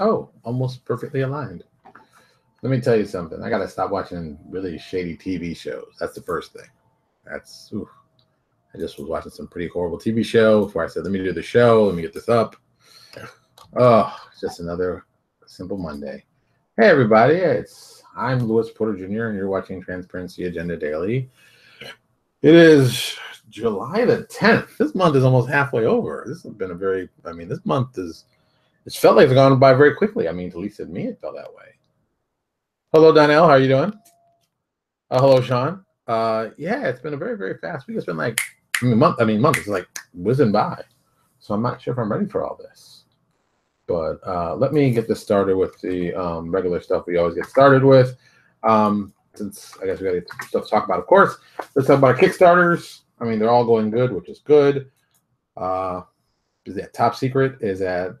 Oh, almost perfectly aligned. Let me tell you something. I got to stop watching really shady TV shows. That's the first thing. That's, oof. I just was watching some pretty horrible TV show before I said, let me do the show. Let me get this up. Oh, it's just another simple Monday. Hey, everybody. I'm Louis Porter Jr., and you're watching Transparency Agenda Daily. It is July the 10th. This month is almost halfway over. This has been this month it's felt like it's gone by very quickly. I mean, at least to me, it felt that way. Hello, Donnell. How are you doing? Hello, Sean. Yeah, it's been a very, very fast week. It's been like month is like whizzing by. So I'm not sure if I'm ready for all this. But let me get this started with the regular stuff we always get started with. Since I guess we got to get stuff to talk about, of course. Let's talk about our Kickstarters. I mean, they're all going good, which is good. Is that Top Secret is at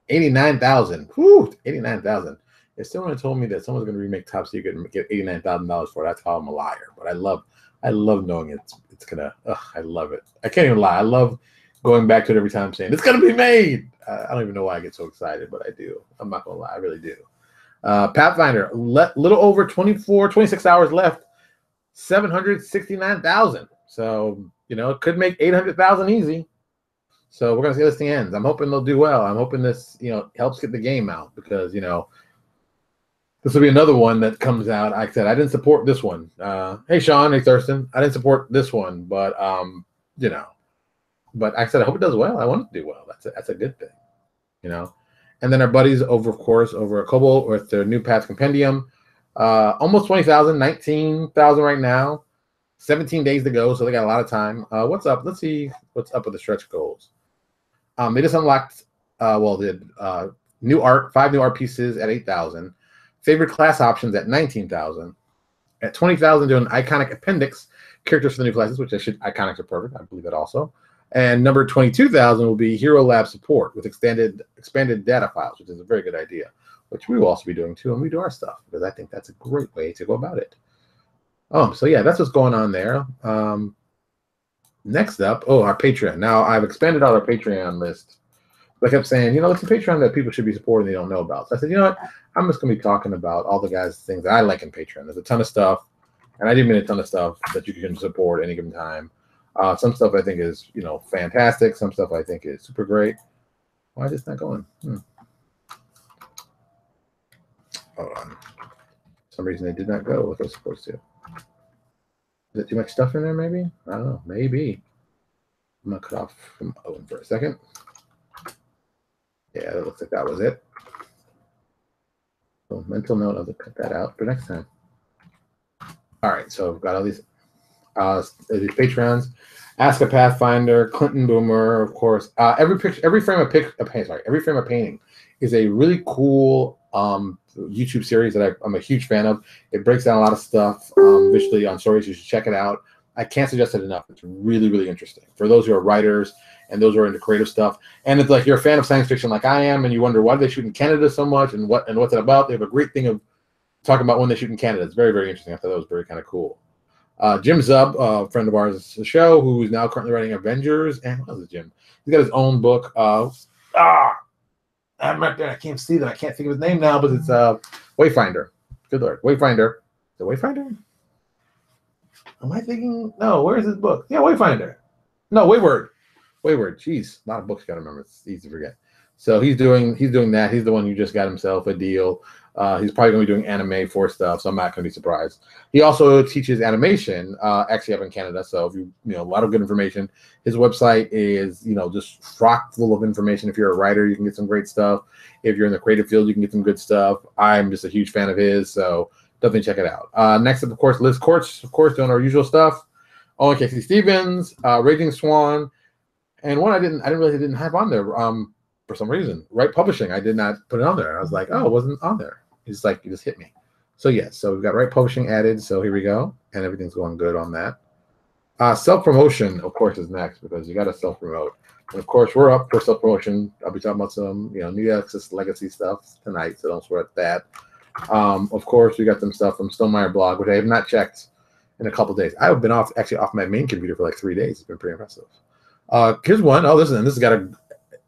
89,000. Whew, 89,000. If someone had told me that someone's going to remake Top Secret and get $89,000 for it, that's how I'm a liar. But I love knowing it's gonna. I love it. I can't even lie. I love going back to it every time saying it's gonna be made. I don't even know why I get so excited, but I do. I'm not gonna lie. I really do. Pathfinder, little over 26 hours left. 769,000. So it could make 800,000 easy. So we're gonna see how this thing ends. I'm hoping they'll do well. I'm hoping this helps get the game out because this will be another one that comes out. Like I said, I didn't support this one. Hey, Sean. Hey, Thurston. I didn't support this one, but But I said I hope it does well. I want it to do well. That's a good thing, And then our buddies over at Kobo with their new Path Compendium, almost 20,000, 19,000 right now. 17 days to go, so they got a lot of time. What's up? Let's see what's up with the stretch goals. They just unlocked new art, 5 new art pieces at 8,000. Favorite class options at 19,000. At 20,000, doing iconic appendix characters for the new classes, which iconics are perfect. I believe that also. And number 22,000 will be Hero Lab support with expanded data files, which is a very good idea, which we will also be doing too, and we do our stuff because I think that's a great way to go about it. So yeah, that's what's going on there. Next up, our Patreon. Now I've expanded out our Patreon list. I kept saying, it's a Patreon that people should be supporting they don't know about. So I said, what? I'm just going to be talking about all the guys' things that I like in Patreon. There's a ton of stuff, and I do mean a ton of stuff that you can support any given time. Some stuff I think is, fantastic. Some stuff I think is super great. Why is this not going? Hold on. For some reason it did not go like it was supposed to. Is there too much stuff in there, maybe? I don't know. Maybe. I'm going to cut off from Owen for a second. Yeah, it looks like that was it. So mental note, I'll cut that out for next time. All right, so I've got all these Patreons. Ask a Pathfinder, Clinton Boomer, of course. Every frame of painting is a really cool YouTube series that I'm a huge fan of. It breaks down a lot of stuff visually on stories. You should check it out. I can't suggest it enough. It's really, really interesting for those who are writers and those who are into creative stuff. And it's like you're a fan of science fiction like I am, and you wonder why do they shoot in Canada so much and what's it about. They have a great thing of talking about when they shoot in Canada. It's very, very interesting. I thought that was very kind of cool. Jim Zub, a friend of ours, the show, who is now currently writing Avengers. And what is it, Jim? He's got his own book. I'm right there. I can't see that. I can't think of his name now, but it's Wayfinder. Good Lord. Wayfinder. Is it Wayfinder? Am I thinking? No, where is his book? Yeah, Wayfinder. No, Wayward. Jeez, a lot of books you gotta remember. It's easy to forget. So he's doing that. He's the one who just got himself a deal. He's probably gonna be doing anime for stuff, so I'm not gonna be surprised. He also teaches animation, actually up in Canada. So if you a lot of good information. His website is just chock full of information. If you're a writer, you can get some great stuff. If you're in the creative field, you can get some good stuff. I'm just a huge fan of his, so definitely check it out. Next up, of course, Liz Courts, of course, doing our usual stuff. Owen Casey Stevens, Raging Swan, and one I didn't realize I didn't have on there for some reason. Right Publishing, I did not put it on there. I was like, oh, it wasn't on there. It's like it just hit me. So yes, so we've got Right Publishing added. So here we go, and everything's going good on that. Self-promotion, of course, is next because you got to self-promote. And of course, we're up for self-promotion. I'll be talking about some New Access Legacy stuff tonight, so don't sweat at that. Of course, we got some stuff from Stonemeyer blog, which I have not checked in a couple days. I've been off my main computer for like 3 days. It's been pretty impressive. Here's one. Oh, this has got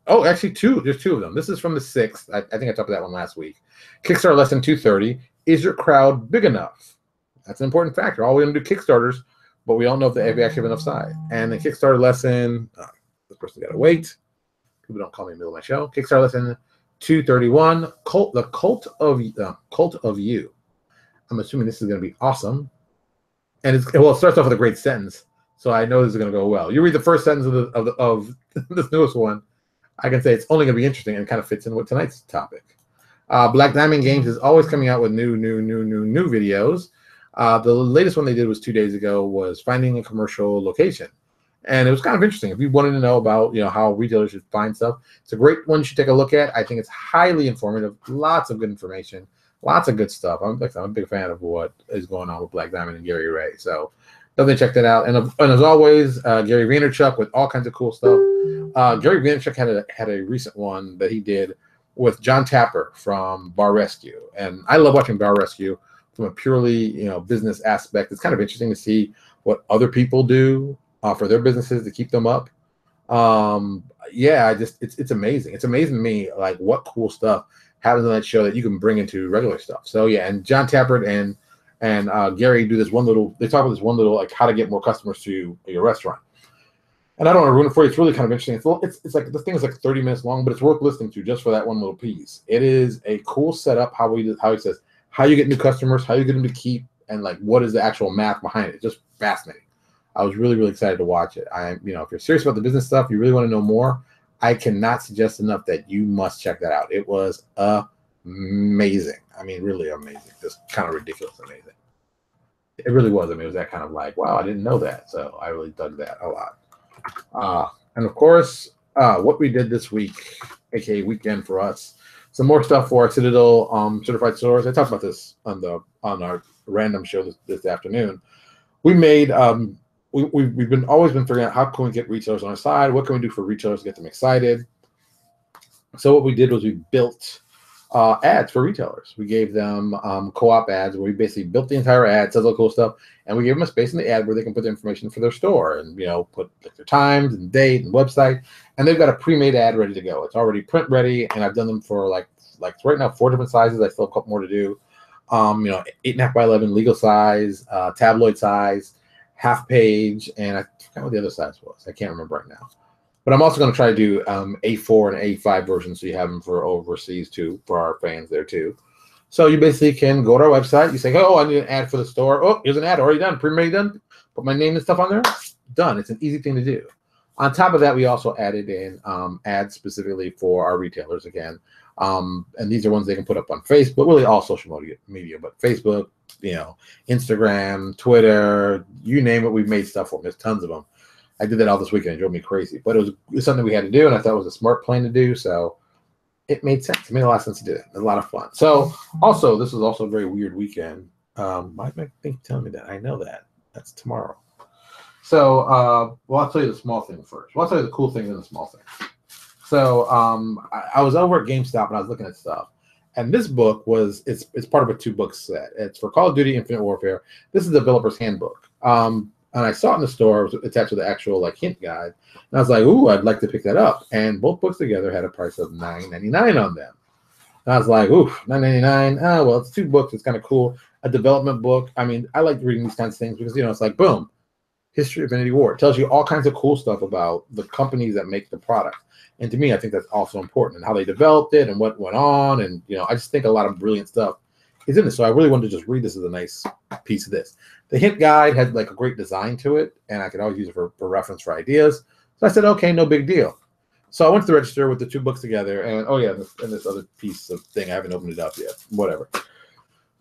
Oh, actually, two. There's two of them. This is from the 6th. I think I talked about that one last week. Kickstarter lesson 230. Is your crowd big enough? That's an important factor. All we want to do Kickstarters, but we don't know if they actually have enough size. And the Kickstarter lesson, this person got to wait. People don't call me in the middle of my show. Kickstarter lesson 231. The cult of you. I'm assuming this is going to be awesome. And it starts off with a great sentence, so I know this is going to go well. You read the first sentence of this newest one. I can say it's only going to be interesting and kind of fits in with tonight's topic. Black Diamond Games is always coming out with new videos. The latest one they did was 2 days ago, was finding a commercial location. And it was kind of interesting. If you wanted to know about how retailers should find stuff, it's a great one you should take a look at. I think it's highly informative, lots of good information, lots of good stuff. I'm a big fan of what is going on with Black Diamond and Gary Ray. So definitely check that out. And as always, Gary Vaynerchuk with all kinds of cool stuff. Gary Vaynerchuk had a recent one that he did with John Tapper from Bar Rescue. And I love watching Bar Rescue from a purely business aspect. It's kind of interesting to see what other people do for their businesses to keep them up. It's amazing. It's amazing to me like what cool stuff happens on that show that you can bring into regular stuff. So yeah, and John Tappert and Gary do this one little. They talk about this one little like how to get more customers to your restaurant. And I don't want to ruin it for you. It's really kind of interesting. It's like the thing is like 30 minutes long, but it's worth listening to just for that one little piece. It is a cool setup. How he says how you get new customers, how you get them to keep, and like what is the actual math behind it. It's just fascinating. I was really excited to watch it. If you're serious about the business stuff, you really want to know more, I cannot suggest enough that you must check that out. It was amazing. I mean, really amazing. Just kind of ridiculous amazing. It really was. I mean, it was that kind of like, wow, I didn't know that. So I really dug that a lot. And of course, what we did this week, aka weekend for us, some more stuff for our Citadel certified stores. I talked about this on our random show this afternoon. We made we've always been figuring out how can we get retailers on our side. What can we do for retailers to get them excited? So what we did was we built ads for retailers. We gave them co-op ads where we basically built the entire ad, says all cool stuff, and we gave them a space in the ad where they can put the information for their store and put like their times and date and website, and they've got a pre-made ad ready to go. It's already print ready, and I've done them for like right now 4 different sizes. I still have a couple more to do. 8.5 by 11 legal size, tabloid size, half page, and I forgot what the other size was. I can't remember right now. But I'm also going to try to do A4 and A5 versions so you have them for overseas too, for our fans there too. So you basically can go to our website. You say, oh, I need an ad for the store. Oh, here's an ad already done, pre-made done. Put my name and stuff on there. Done. It's an easy thing to do. On top of that, we also added in ads specifically for our retailers again. And these are ones they can put up on Facebook, really all social media, but Facebook, Instagram, Twitter, you name it, we've made stuff for them. There's tons of them. I did that all this weekend. It drove me crazy, but it was something we had to do, and I thought it was a smart plan to do, so it made sense. It made a lot of sense to do it. It was a lot of fun. So also, this was also a very weird weekend. Why am I telling me that? I know that. That's tomorrow. So, I'll tell you the small thing first. I'll tell you the cool thing and the small thing. So I was over at Gamestop and I was looking at stuff, and this book it's part of a 2-book set. It's for Call of Duty Infinite Warfare. This is the developer's handbook, and I saw it in the store. It was attached to the actual like hint guide, and I was like, ooh, I'd like to pick that up. And both books together had a price of $9.99 on them. And I was like, ooh, $9.99. Oh well, it's 2 books. It's kind of cool. A development book. I mean, I like reading these kinds of things because it's like boom, history of Infinity War. It tells you all kinds of cool stuff about the companies that make the product. And to me, I think that's also important, and how they developed it and what went on. And, I just think a lot of brilliant stuff is in this. So I really wanted to just read this as a nice piece of this. The hint guide had like a great design to it, and I could always use it for reference for ideas. So I said, okay, no big deal. So I went to the register with the 2 books together, and oh yeah, and this other piece of thing, I haven't opened it up yet. Whatever.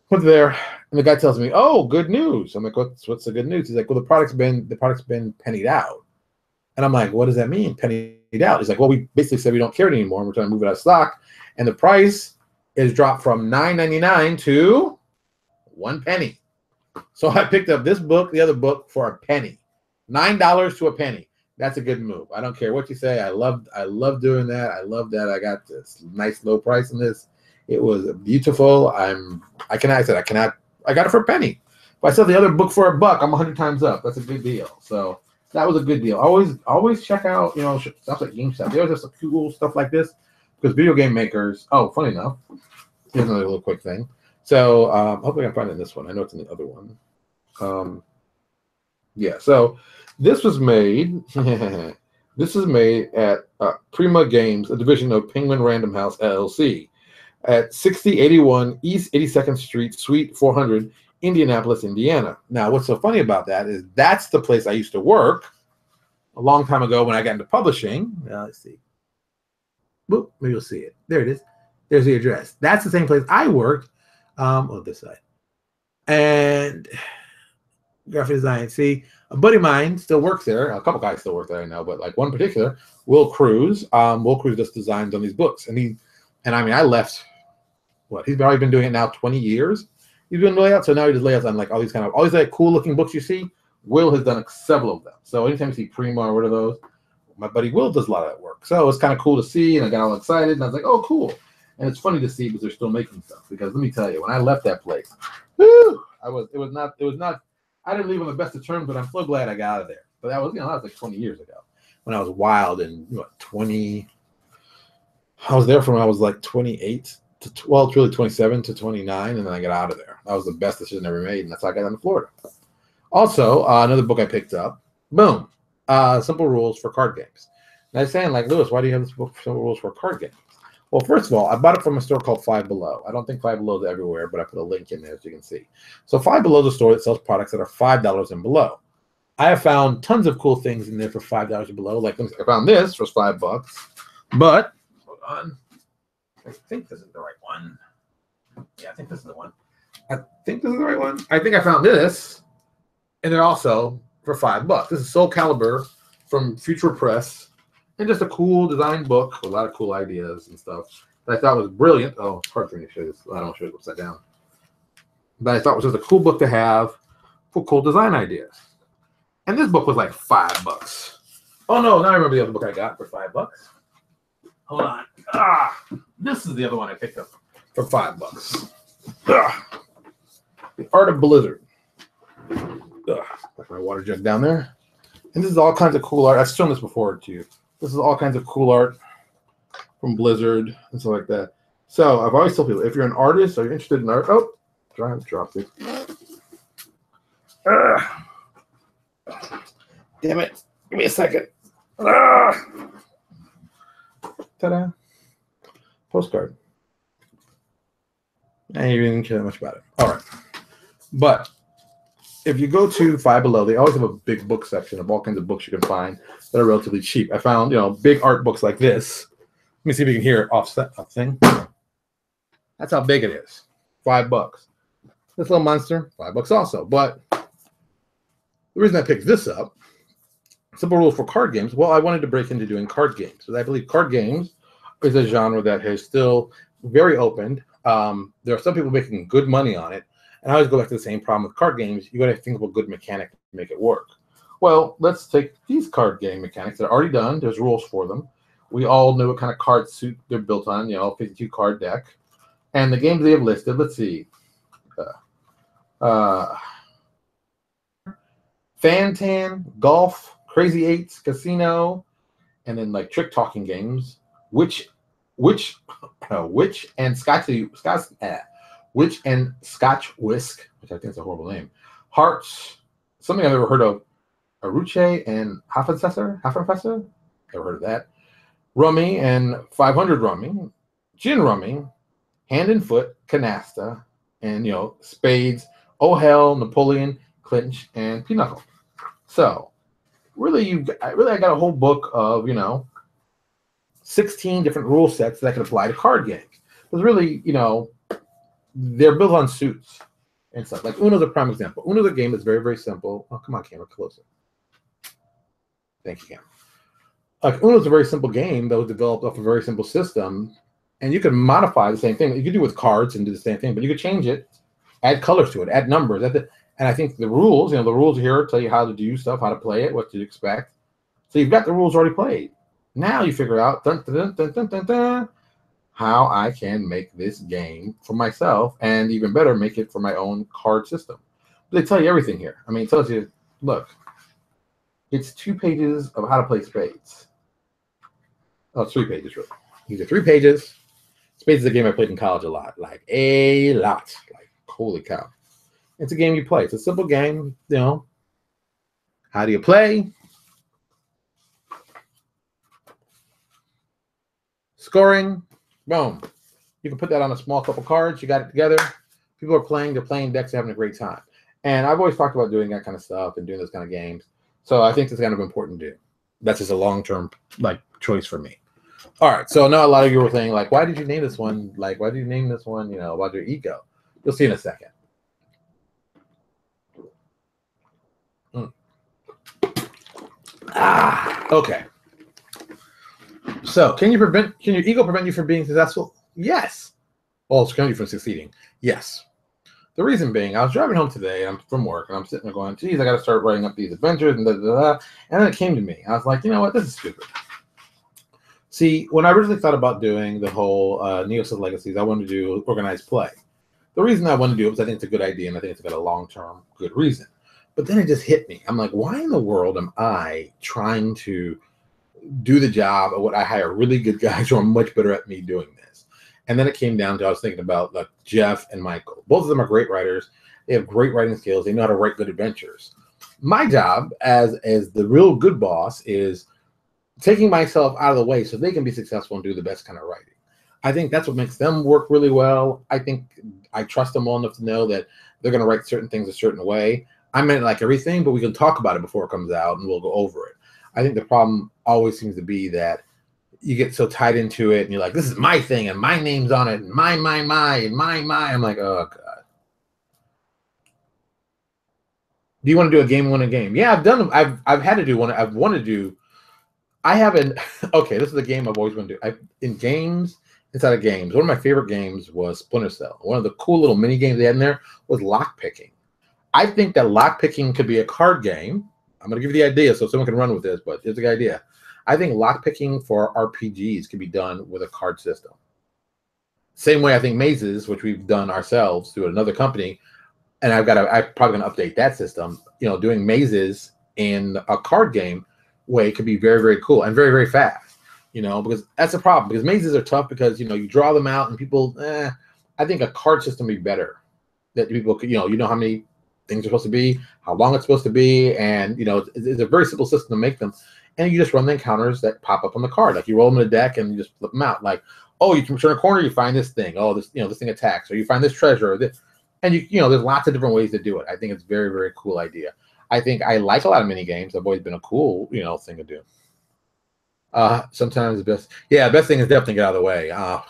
Went there, and the guy tells me, oh, good news. I'm like, what's the good news? He's like, well, the product's been pennied out. And I'm like, what does that mean, pennied out? He's like, well, we basically said we don't carry it anymore, and we're trying to move it out of stock, and the price is dropped from $9.99 to 1 penny. So I picked up this book, the other book, for a penny. $9 to a penny. That's a good move. I don't care what you say. I love doing that. I love that I got this nice low price in this. It was beautiful. I got it for a penny. If I sell the other book for $1, I'm 100 times up. That's a big deal. So That was a good deal. Always check out, stuff like Gamestop. They always have some cool stuff like this because video game makers. Oh, funny enough, here's another little quick thing. So hopefully I can find it in this one. I know it's in the other one. Yeah. So this was made. This is made at Prima Games, a division of Penguin Random House LLC, at 6081 East 82nd Street, Suite 400, Indianapolis, Indiana. Now, what's so funny about that is that's the place I used to work a long time ago when I got into publishing. Let's see. Boop, maybe you'll see it. There it is. There's the address. That's the same place I worked on this side. And graphic design. See, a buddy of mine still works there. A couple guys still work there, I know, but like one particular, Will Cruz. Will Cruz does designs on these books. And I mean, I left, he's probably been doing it now 20 years. He's doing layouts, so now he does layouts on like all these like cool looking books you see. Will has done several of them. So anytime you see Prima or one of those, my buddy Will does a lot of that work. So it's kind of cool to see, and I got all excited, and I was like, oh, cool. And it's funny to see because they're still making stuff. Because let me tell you, when I left that place, whew, it was not. I didn't leave on the best of terms, but I'm so glad I got out of there. But that was like 20 years ago when I was wild and 20. I was there from when I was like 28. It's really 27 to 29, and then I got out of there. That was the best decision I ever made, and that's how I got down to Florida. Also, another book I picked up, boom, Simple Rules for Card Games. And I was saying, like, Lewis, why do you have this book, Simple Rules for Card Games? Well, first of all, I bought it from a store called Five Below. I don't think Five Below is everywhere, but I put a link in there as you can see. So Five Below is a store that sells products that are $5 and below. I have found tons of cool things in there for $5 and below. Like, I found this for $5, but hold on. I think this is the right one. Yeah, I think this is the one. I think this is the right one. I think I found this, and they're also for $5. This is Soul Calibur from Future Press, and just a cool design book with a lot of cool ideas and stuff that I thought was brilliant. Oh, it's hard for me to show this. I don't want to show it upside down. But I thought it was just a cool book to have for cool design ideas. And this book was like $5. Oh no, now I remember the other book I got for $5. Hold on. This is the other one I picked up for $5. The Art of Blizzard. Like my water jug down there. And this is all kinds of cool art. I've shown this before to you. This is all kinds of cool art from Blizzard and stuff like that. So I've always told people, if you're an artist or you're interested in art, dropped it. Damn it. Give me a second. Ta-da. Postcard. I didn't care that much about it. All right. But if you go to Five Below, they always have a big book section of all kinds of books you can find that are relatively cheap. I found, big art books like this. Let me see if you can hear it offset thing. That's how big it is. $5. This little monster, $5 also. But the reason I picked this up, Simple Rules for Card Games, well, I wanted to break into doing card games. Because I believe card games is a genre that has still very opened. There are some people making good money on it. And I always go back to the same problem with card games. You got to think of a good mechanic to make it work. Well, let's take these card game mechanics that are already done. There's rules for them. We all know what kind of card suit they're built on, 52 card deck. And the games they have listed, let's see. Fantan, Golf, Crazy Eights, Casino, and then like trick talking games, Witch and Scotch Whisk, which I think is a horrible name. Hearts, something I've never heard of. Aruche and Hafenfesser. Never heard of that. Rummy and 500 Rummy. Gin Rummy. Hand and Foot, Canasta, and Spades, Oh Hell, Napoleon, Clinch, and Pinochle. So really, I got a whole book of 16 different rule sets that can apply to card games. Because really, they're built on suits and stuff. Like Uno's a prime example. Uno's a game that's very, very simple. Oh, come on, camera, closer. Thank you, camera. Like Uno's a very simple game that was developed off a very simple system, and you can modify the same thing. You could do with cards and do the same thing, but you could change it, add colors to it, add numbers. And I think the rules, the rules here tell you how to do stuff, how to play it, what to expect. So you've got the rules already played. Now you figure out how I can make this game for myself, and even better, make it for my own card system. They tell you everything here. I mean, it tells you, look, It's 2 pages of how to play spades. Oh, it's 3 pages, really. These are 3 pages. Spades is a game I played in college a lot. Like, a lot. Like, holy cow. It's a game you play. It's a simple game, you know. How do you play? Scoring. Boom. You can put that on a small couple cards. You got it together. People are playing. They're playing decks. They're having a great time. And I've always talked about doing that kind of stuff and doing those kind of games. So I think that's kind of important to do. That's just a long-term like choice for me. All right. So now a lot of you were saying, like, why did you name this one? Like, why did you name this one, you know, about your ego? You'll see in a second. Okay. So can your ego prevent you from being successful? Yes. Well, it's preventing you from succeeding. Yes. The reason being, I was driving home today, and I'm from work, and I'm sitting there going, geez, I got to start writing up these adventures, and da-da-da-da. And then it came to me. I was like, you know what? This is stupid. See, when I originally thought about doing the whole Neosys Legacies, I wanted to do organized play. The reason I wanted to do it was I think it's a good idea, and I think it's got a long-term good reason. But then it just hit me. I'm like, why in the world am I trying to do the job of what I hire really good guys who are much better at me doing this? And then it came down to, I was thinking about like Jeff and Michael. Both of them are great writers. They have great writing skills. They know how to write good adventures. My job as the real good boss is taking myself out of the way so they can be successful and do the best kind of writing. I think that's what makes them work really well. I think I trust them well enough to know that they're going to write certain things a certain way. I meant like everything, but we can talk about it before it comes out and we'll go over it. I think the problem always seems to be that you get so tied into it and you're like, this is my thing and my name's on it and my, and my. I'm like, oh, God. Do you want to do a game, win a game? Yeah, I've had to do one. I've wanted to do. I haven't. Okay, this is a game I've always wanted to do. In games, inside of games, one of my favorite games was Splinter Cell. One of the cool little mini games they had in there was lock picking. I think that lock picking could be a card game. I'm going to give you the idea so someone can run with this, but here's the idea. I think lock picking for RPGs can be done with a card system. Same way I think mazes, which we've done ourselves through another company, and I'm probably going to update that system. You know, doing mazes in a card game way could be very, very cool and very, very fast. You know, because that's a problem. Because mazes are tough because, you know, you draw them out and people, I think a card system would be better. That people could, you know how many things are supposed to be, how long it's supposed to be, and, you know, it's a very simple system to make them. And you just run the encounters that pop up on the card. Like you roll them in a deck and you just flip them out. Like, oh, you can turn a corner, you find this thing. Oh, this, you know, this thing attacks, or you find this treasure, or this. And you know, there's lots of different ways to do it. I think it's very, very cool idea. I think I like a lot of mini games. They've always been a cool, you know, thing to do. Sometimes the best thing is definitely get out of the way.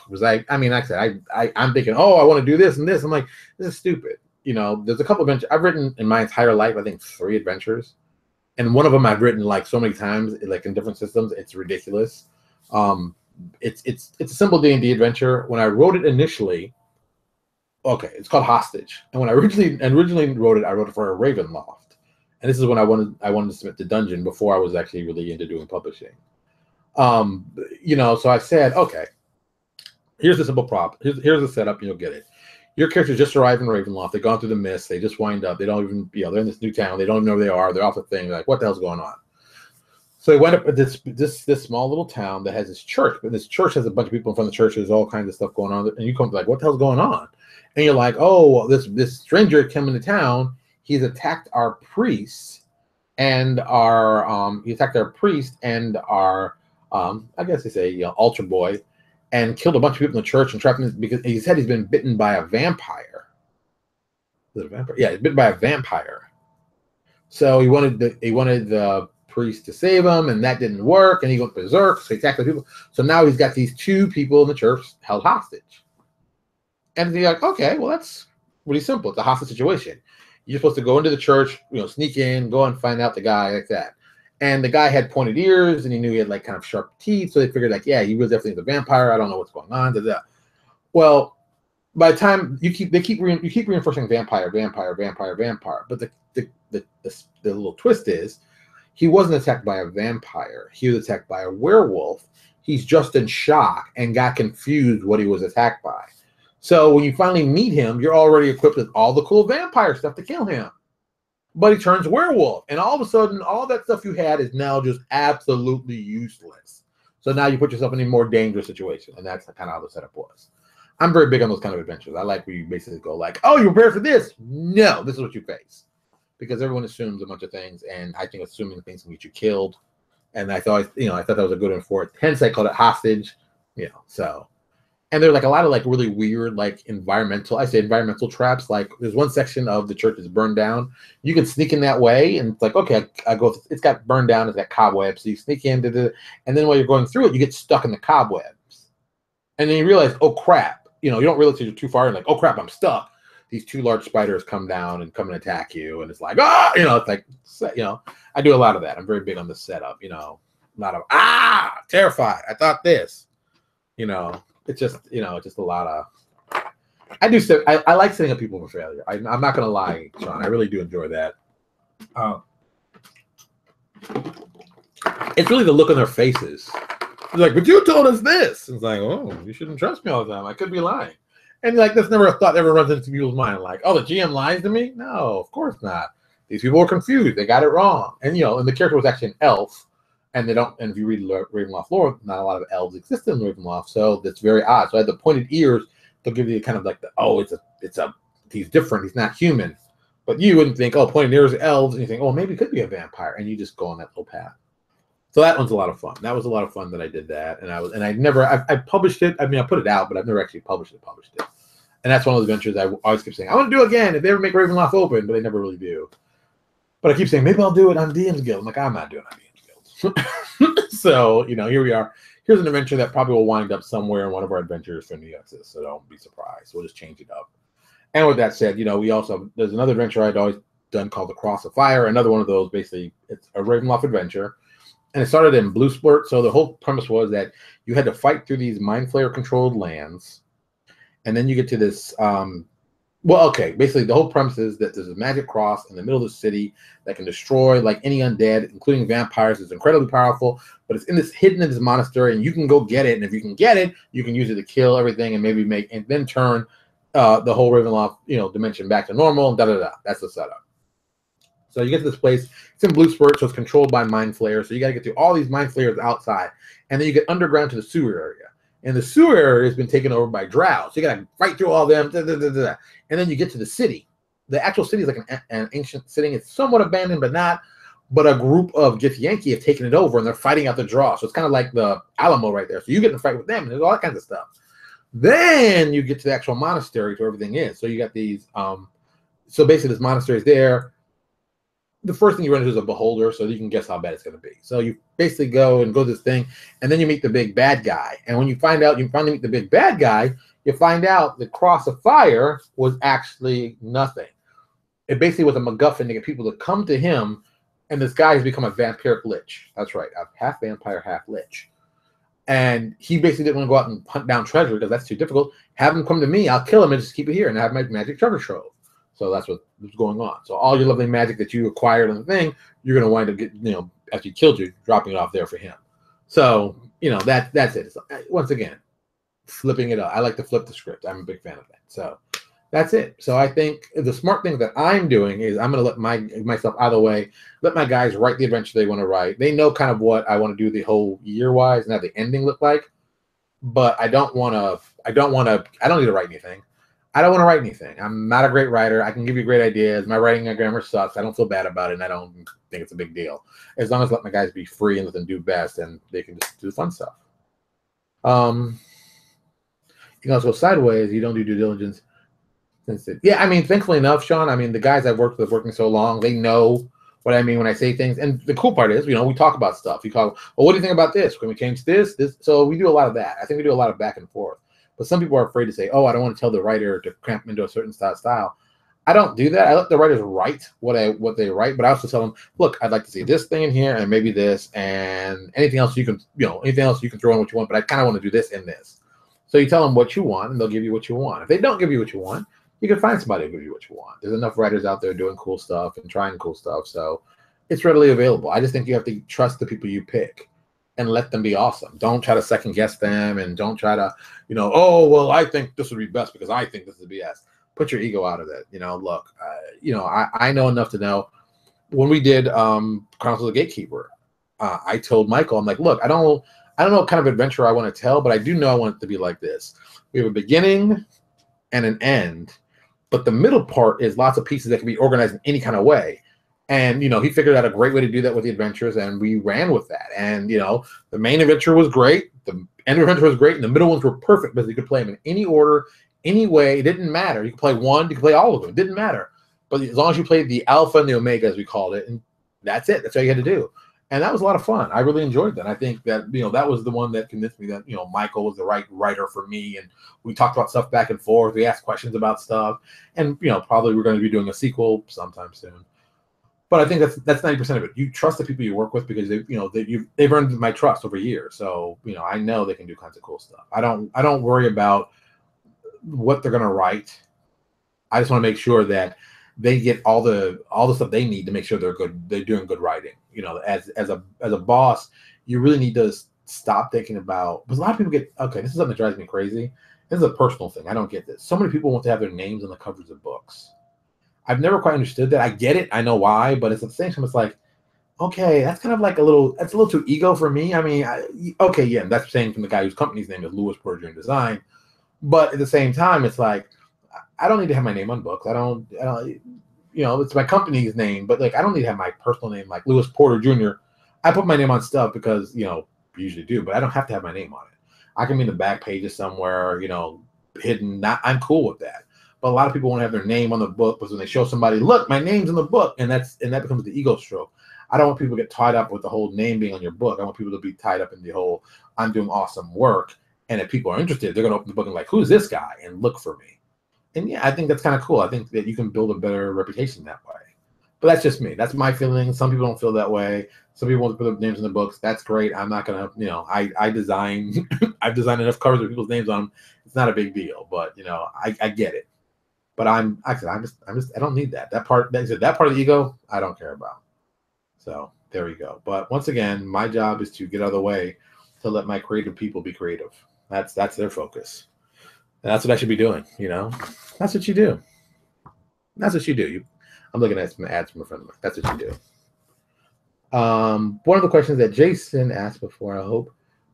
Because I mean, like I said, I'm thinking, oh, I want to do this and this. I'm like, this is stupid. You know, there's a couple of adventures I've written in my entire life. I think 3 adventures, and one of them I've written like so many times, like in different systems. It's ridiculous. It's a simple D&D adventure. When I wrote it initially, okay, it's called Hostage. And when I originally wrote it, I wrote it for a Ravenloft, and this is when I wanted to submit to Dungeon before I was actually really into doing publishing. You know, so I said, okay, here's the simple prop. Here's the setup, and you'll get it. Your characters just arrived in Ravenloft. They've gone through the mist. They just wind up. They don't even, you know, they're in this new town. They don't know where they are. They're off the thing. They're like, what the hell's going on? So they wind up at this small little town that has this church. But this church has a bunch of people in front of the church. There's all kinds of stuff going on. And you come like, what the hell's going on? And you're like, oh, this stranger came into town. He's attacked our priests and our I guess they say, you know, altar boy, and killed a bunch of people in the church and trapped him because he said he's been bitten by a vampire. Is it a vampire? Yeah, he's bitten by a vampire. So he wanted the priest to save him, and that didn't work, and he went berserk, so he attacked the people. So now he's got these 2 people in the church held hostage. And they're like, okay, well, that's really simple. It's a hostage situation. You're supposed to go into the church, you know, sneak in, go and find out the guy like that. And the guy had pointed ears, and he knew he had like kind of sharp teeth. So they figured like, yeah, he was definitely the vampire. I don't know what's going on. Well, by the time you keep reinforcing vampire. But the little twist is, he wasn't attacked by a vampire. He was attacked by a werewolf. He's just in shock and got confused what he was attacked by. So when you finally meet him, you're already equipped with all the cool vampire stuff to kill him. but he turns werewolf, and all of a sudden, all that stuff you had is now just absolutely useless. So now you put yourself in a more dangerous situation, and that's kind of how the setup was. I'm very big on those kind of adventures. I like where you basically go like, "Oh, you prepared for this? No, this is what you face," because everyone assumes a bunch of things, and I think assuming things can get you killed. And I thought, I thought that was a good one for it. Hence, I called it hostage. So. And there's like a lot of like really weird like environmental traps. Like there's one section of the church that's burned down. You can sneak in that way, and it's like, okay, I go. It's got burned down. It's got cobwebs. So you sneak in, and then while you're going through it, you get stuck in the cobwebs, and then you realize, oh crap, you don't realize you're too far. And like, oh crap, I'm stuck. These two large spiders come down and come and attack you, and it's like, it's like, I do a lot of that. I'm very big on the setup. A lot of terrified. I thought this, It's just, it's just a lot of. I like setting up people for failure. I'm not gonna lie, Sean. I really do enjoy that. It's really the look on their faces. It's like, but you told us this. It's like, oh, you shouldn't trust me all the time. I could be lying. And like, that's never a thought that ever runs into people's mind. Like, oh, the GM lies to me? No, of course not. These people are confused. They got it wrong. And and the character was actually an elf. And they don't. And if you read Ravenloft lore, not a lot of elves exist in Ravenloft, so that's very odd. So I had the pointed ears. They'll give you kind of like he's different. He's not human. But you wouldn't think, oh, pointed ears are elves, and you think, oh, maybe it could be a vampire, and you just go on that little path. So that one's a lot of fun. That was a lot of fun that I did that, and I published it. I mean, I put it out, but I've never actually published it. And that's one of those adventures I always keep saying, I want to do again if they ever make Ravenloft open, but they never really do. But I keep saying, maybe I'll do it on DM's Guild. I'm like, I'm not doing it on DM's Guild. So, here we are. Here's an adventure that probably will wind up somewhere in one of our adventures for New X's, so don't be surprised. We'll just change it up. And with that said, there's another adventure I'd always done called the Cross of Fire. Another one of those, basically, it's a Ravenloft adventure. And it started in Blue Splurt. So the whole premise was that you had to fight through these Mind Flayer controlled lands. And then you get to this, basically the whole premise is that there's a magic cross in the middle of the city that can destroy like any undead, including vampires. It's incredibly powerful, but it's hidden in this monastery, and you can go get it. And if you can get it, you can use it to kill everything and then turn the whole Ravenloft, dimension back to normal and da-da-da. That's the setup. So you get to this place. It's in Blue Splurt, so it's controlled by Mind Flayers. So you got to get through all these Mind Flayers outside, and then you get underground to the sewer area. And the sewer area has been taken over by drow. So you got to fight through all them. And then you get to the city. The actual city is like an ancient city. It's somewhat abandoned, but not. But a group of Githyanki have taken it over, and they're fighting out the draw. So it's kind of like the Alamo right there. So you get in a fight with them, and there's all that kinds of stuff. Then you get to the actual monastery where everything is. So you got these. So basically, this monastery is there. The first thing you run into is a beholder, so you can guess how bad it's going to be. So you basically go to this thing, and then you meet the big bad guy. And when you finally meet the big bad guy, you find out the Cross of Fire was actually nothing. It basically was a MacGuffin to get people to come to him, and this guy has become a vampiric lich. That's right, a half vampire, half lich. And he basically didn't want to go out and hunt down treasure because that's too difficult. Have him come to me, I'll kill him and just keep it here and have my magic treasure trove. So that's what's going on. So all your lovely magic that you acquired on the thing, you're going to wind up getting, after he killed you, dropping it off there for him. So, that's it. So, once again, flipping it up. I like to flip the script. I'm a big fan of that. So that's it. So I think the smart thing that I'm doing is I'm going to let myself out of the way, let my guys write the adventure they want to write. They know kind of what I want to do the whole year-wise and how the ending look like. But I don't need to write anything. I don't want to write anything. I'm not a great writer. I can give you great ideas. My writing and grammar sucks. I don't feel bad about it, and I don't think it's a big deal. As long as I let my guys be free and let them do best, and they can just do the fun stuff. You can also go sideways. You don't do due diligence. Yeah, I mean, thankfully enough, Sean, I mean, the guys I've worked with working so long, they know what I mean when I say things. And the cool part is, we talk about stuff. You call, well, what do you think about this? Can we change this? So we do a lot of that. I think we do a lot of back and forth. But some people are afraid to say, oh, I don't want to tell the writer to cramp into a certain style. I don't do that. I let the writers write what they write, but I also tell them, look, I'd like to see this thing in here and maybe this and anything else you can, anything else you can throw in what you want, but I kind of want to do this and this. So you tell them what you want, and they'll give you what you want. If they don't give you what you want, you can find somebody to give you what you want. There's enough writers out there doing cool stuff and trying cool stuff, so it's readily available. I just think you have to trust the people you pick and let them be awesome. Don't try to second guess them, and don't try to, oh, well, I think this would be best because I think this is BS. Put your ego out of it. Look, I know enough to know when we did Chronicles of the Gatekeeper, I told Michael, I'm like, look, I don't know what kind of adventure I want to tell, but I do know I want it to be like this. We have a beginning and an end, but the middle part is lots of pieces that can be organized in any kind of way. And, he figured out a great way to do that with the adventures, and we ran with that. And, the main adventure was great. The end adventure was great, and the middle ones were perfect because you could play them in any order, any way. It didn't matter. You could play one, you could play all of them. It didn't matter. But as long as you played the alpha and the omega, as we called it, and that's it. That's all you had to do. And that was a lot of fun. I really enjoyed that. I think that, that was the one that convinced me that, Michael was the right writer for me. And we talked about stuff back and forth. We asked questions about stuff. And, probably we're going to be doing a sequel sometime soon. But I think that's 90% of it. You trust the people you work with because they've earned my trust over years. So, I know they can do kinds of cool stuff. I don't worry about what they're going to write. I just want to make sure that they get all the stuff they need to make sure they're good. They're doing good writing. As a boss, you really need to stop thinking about, because a lot of people get, okay, this is something that drives me crazy. This is a personal thing. I don't get this. So many people want to have their names on the covers of books. I've never quite understood that. I get it. I know why, but it's at the same time, it's like, okay, that's kind of like that's a little too ego for me. I mean, okay, yeah, that's saying from the guy whose company's name is Lewis Porter and Design. But at the same time, it's like, I don't need to have my name on books. I don't, it's my company's name, but like, I don't need to have my personal name, like Lewis Porter Jr. I put my name on stuff because, we usually do, but I don't have to have my name on it. I can be in the back pages somewhere, hidden. I'm cool with that. But a lot of people want to have their name on the book because when they show somebody, look, my name's in the book, and that becomes the ego stroke. I don't want people to get tied up with the whole name being on your book. I want people to be tied up in the whole, I'm doing awesome work. And if people are interested, they're going to open the book and like, who's this guy? And look for me. And yeah, I think that's kind of cool. I think that you can build a better reputation that way. But that's just me. That's my feeling. Some people don't feel that way. Some people want to put their names in the books. That's great. I'm not going to, I design, I've designed enough covers with people's names on them. It's not a big deal, but I get it. But I don't need that. That part of the ego, I don't care about. So there we go. But once again, my job is to get out of the way to let my creative people be creative. That's their focus. And that's what I should be doing. That's what you do. That's what you do. I'm looking at some ads from a friend of mine. That's what you do. One of the questions that Jason asked before, I hope,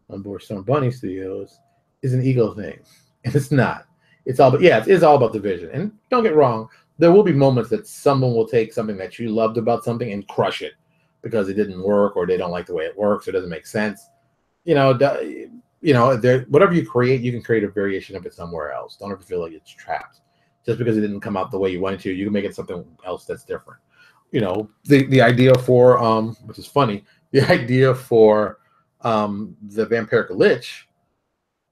on board Stone Bunny Studios, is an ego thing, and it's not. It's all, but yeah, it is all about the vision. And don't get wrong, there will be moments that someone will take something that you loved about something and crush it because it didn't work, or they don't like the way it works, or it doesn't make sense. Whatever you create, you can create a variation of it somewhere else. Don't ever feel like it's trapped. Just because it didn't come out the way you wanted to, you can make it something else that's different. The idea for which is funny, the idea for the Vampiric Lich.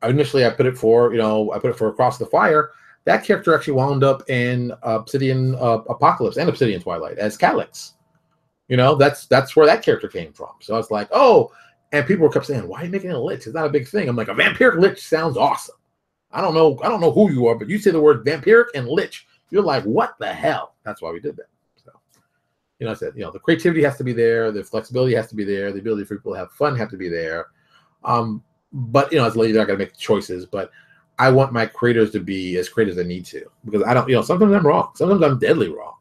Initially, I put it for Across the Fire. That character actually wound up in Obsidian Apocalypse and Obsidian Twilight as Calyx. That's where that character came from. So I was like, oh, and people kept saying, why are you making it a lich? It's not a big thing. I'm like, a Vampiric Lich sounds awesome. I don't know who you are, but you say the word Vampiric and Lich, you're like, what the hell? That's why we did that. So, I said, the creativity has to be there, the flexibility has to be there, the ability for people to have fun have to be there. But as a lady, I got to make choices. But I want my creators to be as creative as I need to, because I don't. Sometimes I'm wrong. Sometimes I'm deadly wrong.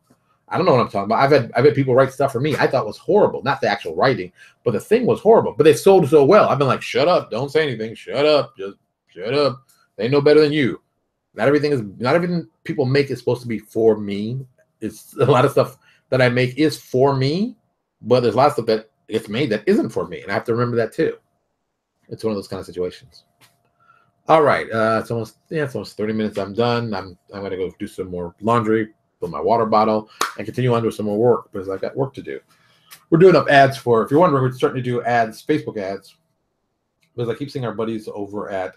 I don't know what I'm talking about. I've had people write stuff for me I thought was horrible, not the actual writing, but the thing was horrible. But they sold so well. I've been like, shut up, don't say anything, shut up, just shut up. They know better than you. Not everything people make is supposed to be for me. It's a lot of stuff that I make is for me, but there's a lot of stuff that gets made that isn't for me, and I have to remember that too. It's one of those kind of situations. All right, it's almost 30 minutes. I'm done. I'm gonna go do some more laundry, fill my water bottle, and continue on with some more work because I've got work to do. We're doing up ads for. If you're wondering, we're starting to do ads, Facebook ads, because I keep seeing our buddies over at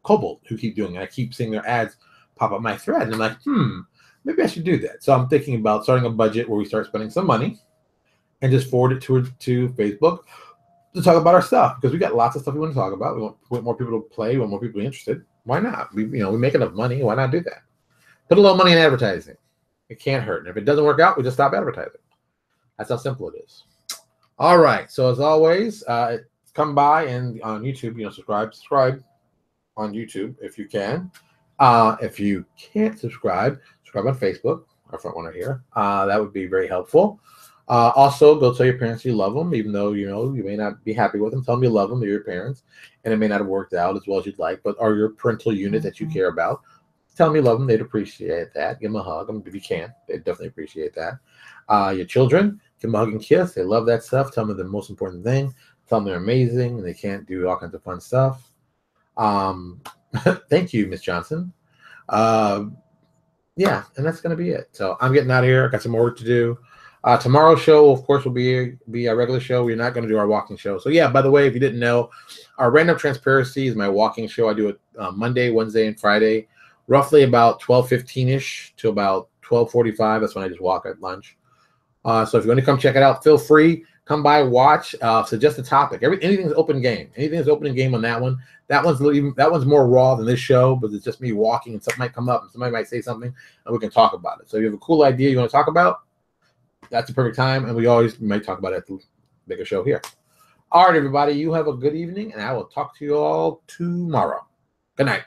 Cobalt who keep doing it. I keep seeing their ads pop up my thread, and I'm like, maybe I should do that. So I'm thinking about starting a budget where we start spending some money and just forward it to Facebook to talk about our stuff, because we got lots of stuff we want to talk about. We want more people to play. We want more people interested. Why not? We make enough money. Why not do that? Put a little money in advertising. It can't hurt. And if it doesn't work out, we just stop advertising. That's how simple it is. All right. So as always, come by and on YouTube, subscribe on YouTube if you can. If you can't subscribe on Facebook. our front runner here. That would be very helpful. Also, go tell your parents you love them, even though you may not be happy with them. Tell them you love them. They're your parents, and it may not have worked out as well as you'd like, but are your parental unit that you care about. Tell them you love them. They'd appreciate that. Give them a hug. If you can, they'd definitely appreciate that. Your children, give them a hug and kiss. They love that stuff. Tell them the most important thing. Tell them they're amazing and they can't do all kinds of fun stuff. Thank you, Miss Johnson. Yeah, and that's going to be it. So I'm getting out of here. I got some more work to do. Tomorrow's show, of course, will be a regular show. We're not going to do our walking show. So, yeah, by the way, if you didn't know, our Random Transparency is my walking show. I do it Monday, Wednesday, and Friday, roughly about 12:15-ish to about 12:45. That's when I just walk at lunch. So if you want to come check it out, feel free. Come by, watch, suggest a topic. Anything's open game. Anything's open game on that one. That one's more raw than this show, but it's just me walking, and something might come up, and somebody might say something, and we can talk about it. So if you have a cool idea you want to talk about, that's the perfect time, and we might talk about it at the bigger show here. All right, everybody, you have a good evening, and I will talk to you all tomorrow. Good night.